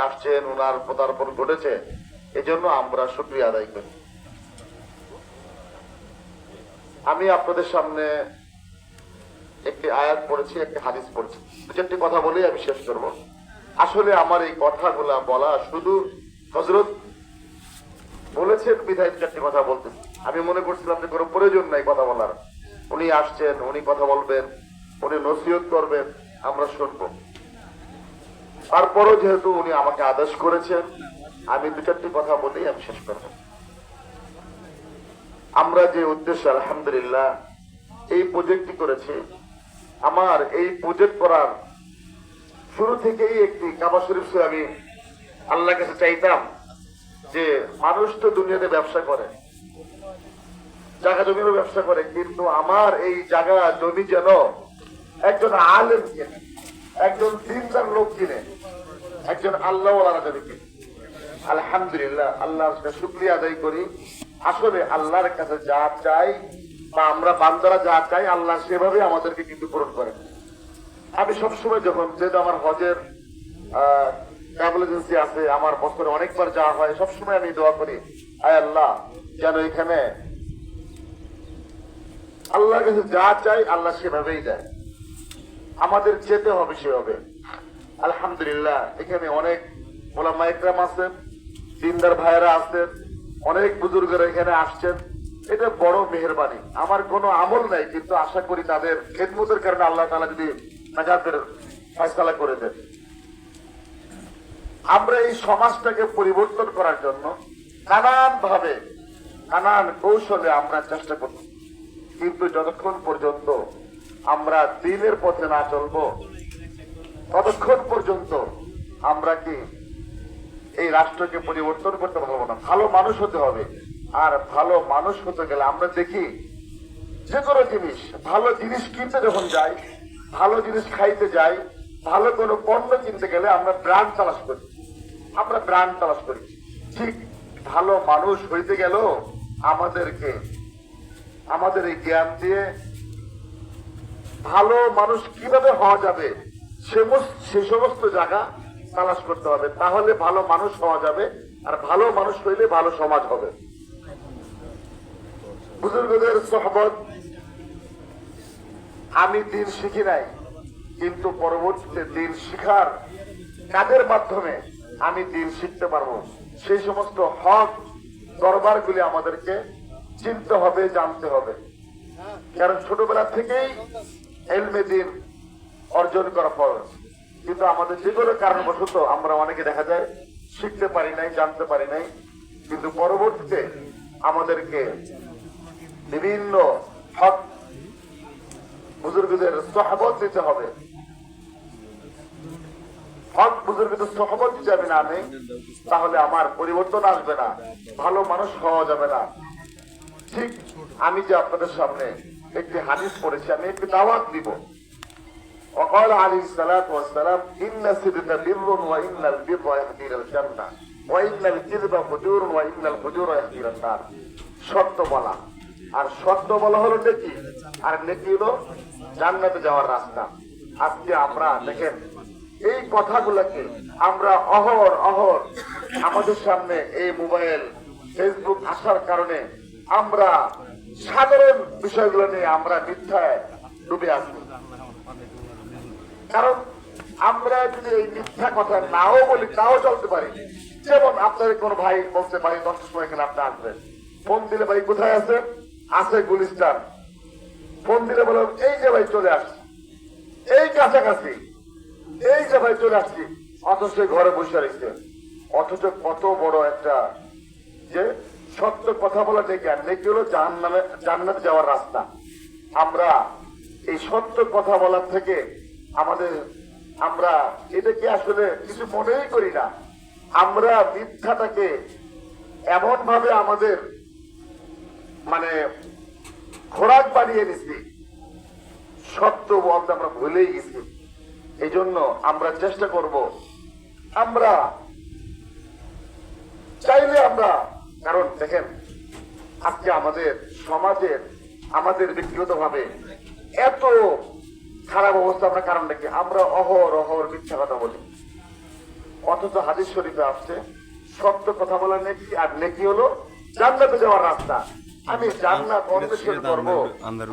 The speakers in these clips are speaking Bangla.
আসছেন, ওনার পদার্পণ ঘটেছে, এজন্য আমরা শুকরিয়া আদায় করি। আমি আপনাদের সামনে একটি আয়াত পড়েছি, একটি হাদিস পড়েছি, দু চারটি কথা বলেই আমি শেষ করব। আসলে আমার এই কথাগুলা বলা শুধু হযরত বলেছেন বিধায় চারটি কথা বলতেছি। আমি মনে করছিলাম যে কোনো প্রয়োজন নাই কথা বলার। উনি আসছেন, উনি কথা বলবেন, উনি নসিহত করবেন, আমরা শুনবো। তারপরও যেহেতু উনি আমাকে আদেশ করেছেন, আমি দু চারটি কথা বলেই আমি শেষ করব। আমরা যে উদ্দেশ্যে আলহামদুলিল্লাহ এই প্রজেক্টটি করেছি, আমার এই প্রজেক্ট করার শুরু থেকেই একটি কাবা শরীফ আমি আল্লাহর কাছে চাইতাম যে মানুষ তো দুনিয়াতে ব্যবসা করে, জায়গা জমিরও ব্যবসা করে, কিন্তু আমার এই জায়গা জমি যেন একজন আলেম কিনে, একজন দিনদার লোক কিনে, একজন আল্লাহওয়ালা যদি কিনে। আলহামদুলিল্লাহ, আল্লাহর কাছে শুকরিয়া আদায় করি। আসলে আল্লাহর কাছে যা চাই বা আমরা বান্দারা যা চাই, আল্লাহ সেভাবে আমাদেরকে কিন্তু পূরণ করেন। আমি সবসময় যখন, যেহেতু আমার হজের ট্রাভেল এজেন্সি আছে, আমার বছরে অনেকবার যাওয়া হয়, সবসময় আমি দোয়া করি, আয় আল্লাহ যেন এখানে আল্লাহর কাছে যা চাই আল্লাহ সেভাবেই দেয়, আমাদের যেতে হবে সেভাবে। আলহামদুলিল্লাহ, এখানে অনেক ওলামা ইকরাম আছেন, দিনদার ভাইয়েরা আছেন, অনেক বুজুর্গরা এখানে আসছেন। এটা বড় মেহেরবানি। আমার কোনো আমল নাই, কিন্তু আশা করি তাদের খেদমতের কারণে আল্লাহ তাআলা যদি নাজাতের ফয়সালা করে দেন। আমরা এই সমাজটাকে পরিবর্তন করার জন্য নানান ভাবে, নানান কৌশলে আমরা চেষ্টা করছি, কিন্তু যতক্ষণ পর্যন্ত আমরা দ্বীনের পথে না চলবো, ততক্ষণ পর্যন্ত আমরা কি এই রাষ্ট্রকে পরিবর্তন করতে পারবো না। ভালো মানুষ হতে হবে, আর ভালো মানুষ হতে গেলে আমরা দেখি যে কোনো জিনিস, ভালো জিনিস কিনতে যখন যাই, ভালো জিনিস খাইতে যাই, ভালো কোনো পণ্য কিনতে গেলে আমরা ব্র্যান্ড তালাশ করি, আমরা ব্র্যান্ড তালাশ করি। ঠিক ভালো মানুষ হইতে গেল আমাদেরকে আমাদের এই জ্ঞান দিয়ে ভালো মানুষ কিভাবে হওয়া যাবে সে সমস্ত জায়গা তালাশ করতে হবে, তাহলে ভালো মানুষ হওয়া যাবে। আর ভালো মানুষ হইলে ভালো সমাজ হবে। বুজুর্গদের সোহবত, আমি দিন শিখি নাই, কিন্তু পরবর্তীতে দিন শিখার কাজের মাধ্যমে আমি দিন শিখতে পারবো। সেই সমস্ত হক দরবারগুলি আমাদেরকে চিনতে হবে, জানতে হবে। কারণ ছোটবেলা থেকেই ইলমে দ্বীন অর্জন করা ফরজ, কিন্তু আমাদের যে কোনো কারণবশত আমরা অনেকে দেখা যায় শিখতে পারি নাই, জানতে পারি নাই, কিন্তু পরবর্তীতে আমাদেরকে বিভিন্ন হক বুজুর্গদের সোহবত দিতে হবে। হক বুজুর্গদের সোহবত দিতে হবে না আমি, তাহলে আমার পরিবর্তন আসবে না, ভালো মানুষ হওয়া যাবে না। ঠিক আমি যে আপনাদের সামনে একটি হাদিস পড়েছি, আমি একটি দাওয়াত দিব। وقال عليه الصلاة والسلام إن الصدق بر وإن البر يهدي إلى الجنة وإن الكذب فجور وإن الفجور يهدي إلى النار। সত্য বলা, আর সত্য বলা হলো নেকি, আর নেকি হলো জান্নাতে যাওয়ার রাস্তা। আজকে আমরা দেখেন এই কথাগুলোকে আমরা অহর আমাদের সামনে এই মোবাইল, ফেসবুক আসার কারণে আমরা সাধারণ বিষয়গুলো নিয়ে আমরা মিথ্যায় ডুবে আসি। কারণ আমরা যদি এই মিথ্যা কথা নাও বলি, তাও চলতে পারি। যেমন আপনার কোন ভাই বলছে ভাই 10টার সময় এখানে আপনি আসবেন, ফোন দিলে ভাই কোথায় আছেন, আছে গুলিস্তান, ফোন দিলে বলো এই যে ভাই চলে আসছি, এই কাছাকাছি, এই যে ভাই চলে আসছি, অথচ ঘরে বসে রয়েছে। অথচ কত বড় একটা যে সত্য কথা বলা নেকি, আর নেকি হলো জান্নাতে যাওয়ার রাস্তা। আমরা এই সত্য কথা বলার থেকে আমরা এটাকে আসলে কিছু মনেই করি না। আমরা মিথ্যাটাকে এমন ভাবে আমাদের মানে খোরাক বানিয়ে নিছি, সত্য বলতে আমরা ভুলেই গেছি। এই জন্য আমরা চেষ্টা করব, আমরা চাইলে আমরা, কারণ দেখেন আজকে আমাদের সমাজের, আমাদের ব্যক্তিগত ভাবে এত খারাপ অবস্থা, আমরা কারণ দেখি আমরা অহর মিথ্যা কথা বলি। অথচ হাদিস শরীফে আসছে সত্য কথা বলা নেকি, আর নেকি হলো জান্নাতে যাওয়ার রাস্তা। আমি জান্নাত অন্বেষণ করবো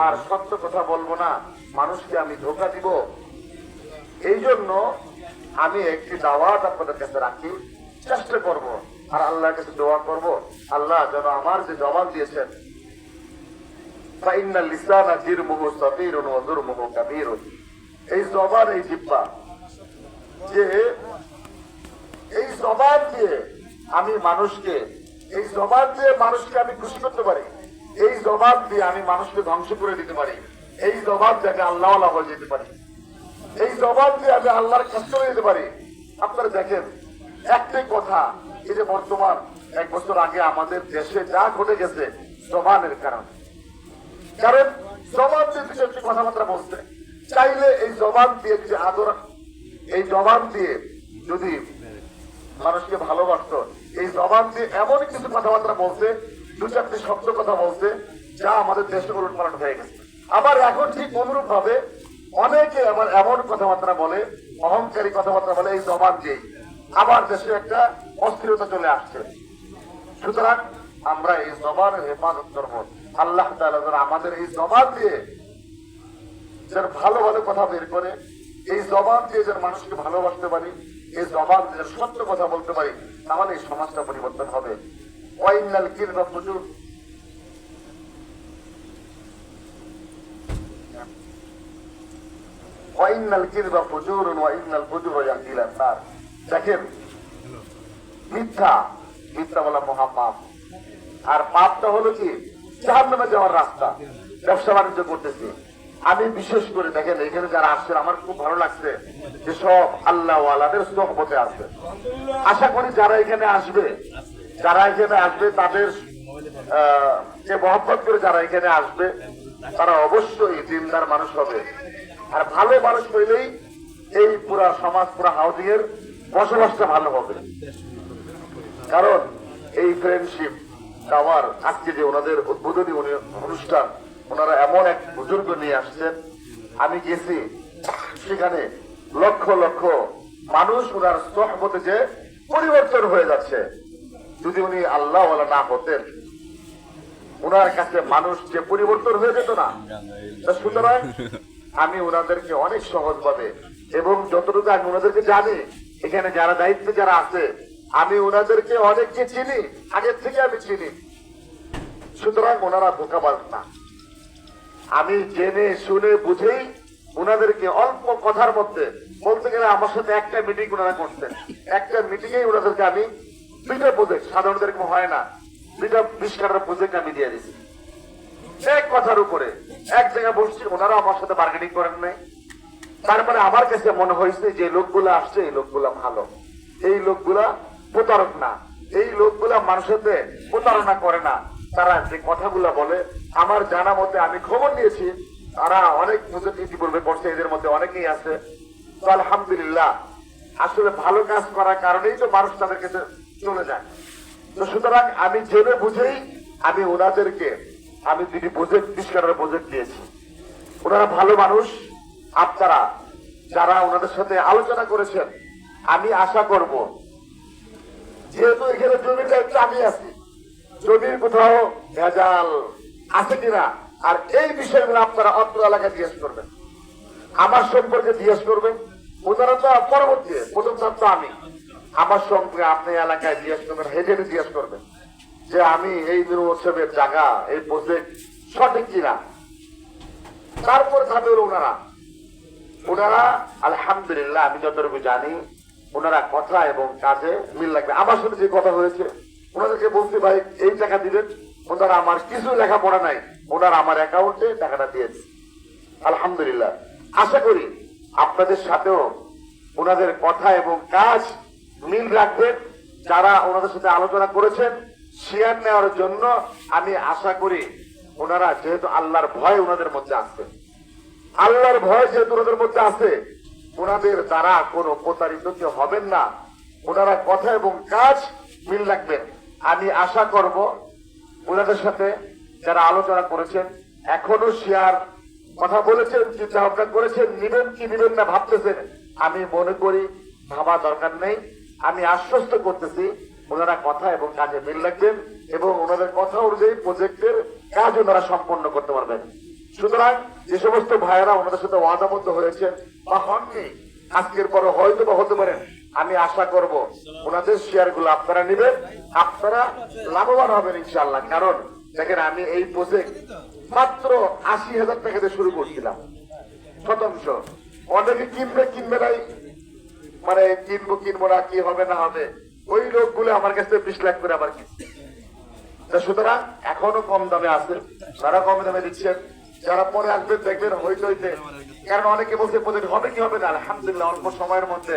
আর সত্য কথা বলবো না, মানুষকে আমি ধোঁকা দিব। এই জন্য আমি একটি দাওয়াত আপনাদের কাছে রাখি, চেষ্টা করব আর আল্লাহর কাছে দোয়া করব, আল্লাহ যেন আমার যে জবান দিয়েছেন ফাইন্নাল লিসানা জিরমুহু সাগীরুন ওয়া যুরমুহু কাবীরুন, এই জবান, এই জিহ্বা, যে এই জবান দিয়ে আমি মানুষকে, এই জবান দিয়ে মানুষকে আমি খুশি করতে পারি, এই জবান দিয়ে আমি মানুষকে ধ্বংস করে দিতে পারি, এই জবান দিয়ে আমি আল্লাহওয়ালা হয়ে যেতে পারি, এই জবান দিয়ে আমি আল্লাহর কষ্ট হয়ে যেতে পারি। আপনারা দেখেন একটাই কথা, এই যে বর্তমান 1 বছর আগে আমাদের দেশে যা ঘটে গেছে জবানের কারণে, কারণ জবান দিয়ে কিছু একটি কথাবার্তা বলতে চাইলে, এই জবান দিয়ে যে আদর, এই জবান দিয়ে যদি মানুষকে ভালোবাসতো, এই জবান দিয়ে এমন কিছু কথাবার্তা বলতে, 2-4টি শব্দ কথা বলতে, যা আমাদের দেশে উলট পালট হয়ে গেছে। আবার এখন ঠিক অনুরূপ ভাবে অনেকে আবার এমন কথাবার্তা বলে, অহংকারী কথাবার্তা বলে, এই জবান দিয়েই আবার দেশে একটা অস্থিরতা চলে আসছে। সুতরাং আমরা এই জবানের হেফাজত করবো। আল্লাহ তাআলা যেন আমাদের এই জবান দিয়ে যেন ভালো ভালো কথা বের করে, এই জবান দিয়ে যেন মানুষকে ভালোবাসতে পারি, এই জবান দিয়ে সত্য কথা বলতে পারি, তাহলে এই সমাজটা পরিবর্তন হবে। ওয়াইনাল কিরবা ফুজুর, ওয়াইনাল কিরবা ফুজুরুন ওয়াইনাল ফুজুরা ইয়াহদি ইলান নার। দেখেন মিথ্যা, মিথ্যা বলা মহা পাপ, আর পাপটা হলো কি জাহান্নামে যাওয়ার রাস্তা। ব্যবসা বাণিজ্য করতেছি আমি, বিশেষ করে দেখেন এখানে যারা আসছেন আমার খুব ভালো লাগছে যে সব আল্লাহ ওয়ালাদের সোহবতে আসবে। আশা করি যারা এখানে আসবে, যারা এখানে আসবে তাদের যে মহব্বত করে যারা এখানে আসবে তারা অবশ্যই দিনদার মানুষ হবে। আর ভালো মানুষ হইলেই এই পুরা সমাজ, পুরা হাউজিং এর বসবাসটা ভালো হবে। কারণ এই ফ্রেন্ডশিপ টাওয়ার আজকে যে ওনাদের উদ্বোধনী অনুষ্ঠান, ওনারা এমন এক বুজুর্গ নিয়ে আসছেন, আমি গেছি সেখানে লক্ষ লক্ষ মানুষ ওনার সোহবতে যে পরিবর্তন হয়ে যাচ্ছে। যদি উনি আল্লাহ ওয়ালা না হতেন, ওনার কাছে মানুষ যে পরিবর্তন হয়ে যেত না। সুতরাং আমি ওনাদেরকে অনেক সহজভাবে, এবং যতটুকু আমি ওনাদেরকে জানি, এখানে যারা দায়িত্বে যারা আছে, আমি ওনাদেরকে অনেককে চিনি, আগের থেকে আমি চিনি। সুতরাং ওনারা ধোঁকাবাজ না। আমি জেনে শুনে বুঝেই ওনাদেরকে অল্প কথার মধ্যে, বলতে গেলে আমার সাথে একটা মিটিং ওনারা করতেন, একটা মিটিংয়েই ওনাদেরকে আমি 2টা প্রজেক্ট, সাধারণত এরকম হয় না, 2টা 20 টাকার প্রজেক্ট আমি দিয়ে দিচ্ছি এক কথার উপরে। এক জায়গায় বসছি, ওনারা আমার সাথে বার্গেনিং করেন নাই। তারপরে আমার কাছে মনে হয়েছে যে লোকগুলা আসছে, এই লোকগুলা ভালো, এই লোকগুলা প্রতারক না, এই লোকগুলা মানুষের সাথে প্রতারণা করে না। তারা যে কথাগুলা বলে, আমার জানা মতে আমি খবর নিয়েছি, তারা অনেক প্রজেক্ট ইতিপূর্বে করছে, এদের মধ্যে অনেকেই আছে। তো আলহামদুলিল্লাহ, আসলে ভালো কাজ করার কারণেই তো মানুষ তাদের কাছে চলে যায়। তো সুতরাং আমি জেনে বুঝেই আমি ওনাদেরকে আমি 2টি প্রজেক্ট, 20 টাকার প্রজেক্ট দিয়েছি। ওনারা ভালো মানুষ। আপনারা যারা ওনাদের সাথে আলোচনা করেছেন, আমি আশা করব, যেহেতু এখানে জমিটা একটু আমি আছি, জমির কোথাও ভেজাল আছে কিনা, আর এই বিষয়গুলো আপনারা অত্র এলাকায় জিজ্ঞেস করবেন, আমার সম্পর্কে জিজ্ঞেস করবেন। ওনারা তো পরবর্তী, প্রথম ছাত্র আমি, আমার সম্পর্কে আপনি এলাকায় জিজ্ঞেস করবেন, হেঁটে জিজ্ঞেস করবেন যে আমি এই উৎসবের জায়গা, এই প্রজেক্ট সঠিক কিনা। তারপর থাকবে ওনারা আলহামদুলিল্লাহ, আমি যতটুকু জানি ওনারা কথা এবং কাজে মিল লাগবে। আমার সাথে যে কথা হয়েছে, ওনাদেরকে বলতে ভাই এই টাকা দিবেন, ওনারা আমার কিছু লেখাপড়া নাই, ওনারা আমার অ্যাকাউন্টে টাকাটা দিয়েছে। আলহামদুলিল্লাহ, আশা করি আপনাদের সাথেও ওনাদের কথা এবং কাজ মিল রাখবেন। যারা ওনাদের সাথে আলোচনা করেছেন শেয়ার নেওয়ার জন্য, আমি আশা করি ওনারা যেহেতু আল্লাহর ভয় ওনাদের মধ্যে আছে, আল্লাহর ভয় যেহেতু ওনাদের মধ্যে আছে, ওনাদের দ্বারা কোনো প্রতারিত কেউ হবেন না। ওনারা কথা এবং কাজ মিল রাখবেন। আমি আশা করব ওনাদের সাথে যারা আলোচনা করেছেন, এখনো শেয়ার কথা বলেছেন, চিন্তা ভাবনা করেছেন, নিবেন কি নিবেন না ভাবতেছেন, আমি মনে করি ভাবা দরকার নেই। আমি আশ্বস্ত করতেছি ওনারা কথা এবং কাজে মিল রাখবেন এবং ওনাদের কথা অনুযায়ী প্রজেক্টের কাজ ওনারা সম্পন্ন করতে পারবেন। সুতরাং যে সমস্ত ভাইয়েরা ওনাদের সাথে ওয়াদাবদ্ধ হয়েছেন বা হননি, আজকের পরে হয়তো বা হতে পারেন, আমি আশা করব ওনাদের শেয়ার গুলো আপনারা নেবেন, আপনারা লাভবান হবেন ইনশাআল্লাহ। কারণ দেখেন, আমি এই প্রজেক্ট মাত্র 80,000 টাকা দিয়ে শুরু করছিলাম শতাংশ। অনেকে কিনবে নাই, মানে কিনবো না, কি হবে না হবে, ওই লোকগুলো আমার কাছে 20 লাখ করে আবার কিনছে। সুতরাং এখনো কম দামে আছে, তারা কম দামে দিচ্ছেন। যারা পরে আসবে দেখবেন হইতে, কারণ অনেকে বলছে প্রজেক্ট হবে কি হবে না, আলহামদুলিল্লাহ অল্প সময়ের মধ্যে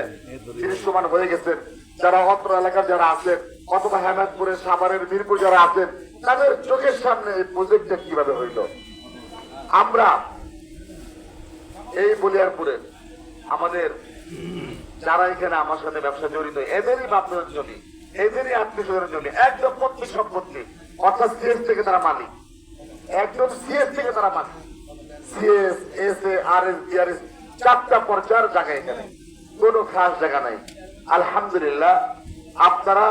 দৃশ্যমান হয়ে গেছেন। যারা অত্র এলাকার যারা আছেন অথবা হেমায়তপুরের, সাভারের, মিরপুর যারা আছেন, তাদের চোখের সামনে এই প্রজেক্টটা কিভাবে হইল। আমরা এই বলিয়ারপুরে আমাদের যারা এখানে আমার সাথে ব্যবসা জড়িত, এদেরই বাপের জমি, এদেরই আত্মীয় স্বজনের জমি, একদম পত্নী সম্পত্তি, অর্থাৎ সিএস থেকে তারা মালিক, একদম সিএস থেকে তারা মালিক। সিএস, এসএ, আরএস, বিআরএস, 4টা পর্যায়ের জায়গা, এখানে কোনো খাস জায়গা নাই। আলহামদুলিল্লাহ, আপনারা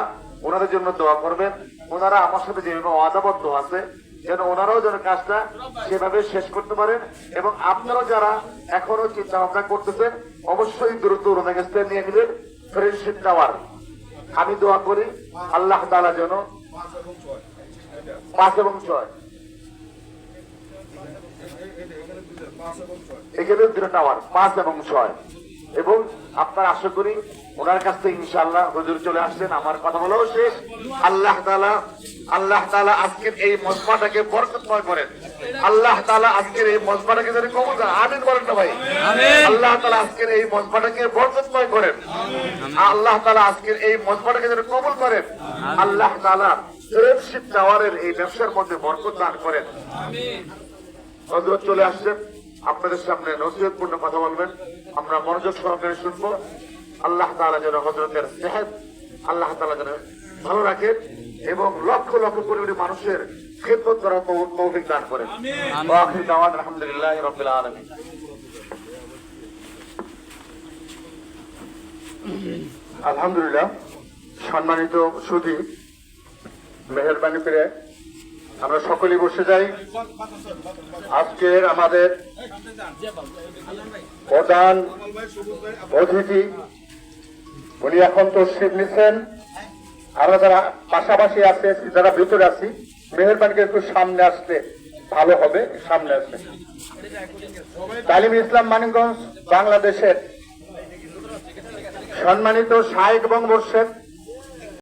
ওনাদের জন্য দোয়া করবেন। ওনারা আমার সাথে যেভাবে ওয়াদাবদ্ধ আছে, যেন ওনারাও যেন কাজটা সেভাবে শেষ করতে পারেন। এবং আপনারা যারা এখনো চিন্তা ভাবনা করতেছেন, অবশ্যই দ্রুত ওনাদের কাছ থেকে নিয়ে নেবেন ফ্রেন্ডশিপ টাওয়ার। আমি দোয়া করি আল্লাহ তাআলা যেন 5 এবং 6 এখানে 2টা টাওয়ার, 5 এবং 6, এবং আপনার আশা করি ওনার কাছ থেকে ইনশাআল্লাহ হুজুর চলে আসছেন। আমার কথা বলাও শেষ। আল্লাহ তাআলা আজকের এই মজমাটাকে বরকতময় করেন। আল্লাহ তাআলা আজকের এই মজমাটাকে যেন কবুল করেন। আমিন বলেন না ভাই? আল্লাহ তাআলা আজকের এই মজমাটাকে বরকতময় করেন। আল্লাহ তাআলা আজকের এই মজমাটাকে যেন কবুল করেন। আল্লাহ তাআলা ফ্রেন্ডশিপ টাওয়ারের এই ব্যবসার মধ্যে বরকত দান করেন। হযরত চলে আসছেন, আপনাদের সামনে নসিহতপূর্ণ কথা বলবেন, আমরা মনোযোগ সহকারে শুনবো। আল্লাহ তাআলা যেন হযরতের সেহত আল্লাহ তাআলা যেন ভালো রাখেন এবং লক্ষ লক্ষ কোটি মানুষের খেদমত করার তৌফিক দান করেন। ওয়া আখিরু দাওয়ানা আলহামদুলিল্লাহি রাব্বিল আলামিন। আলহামদুলিল্লাহ, সম্মানিত সুধী, মেহেরবানি করে আমরা সকলেই বসে যাই। আজকের আমাদের প্রধান অতিথি উনি এখন তো শিব নিচ্ছেন। আমরা যারা পাশাপাশি আছে, যারা ভিতরে আছি, মেহেরবানিকে একটু সামনে আসলে ভালো হবে। সামনে আসলে তালিম ইসলাম মানিকগঞ্জ বাংলাদেশের সম্মানিত শায়েখ এবং মোর্শেদ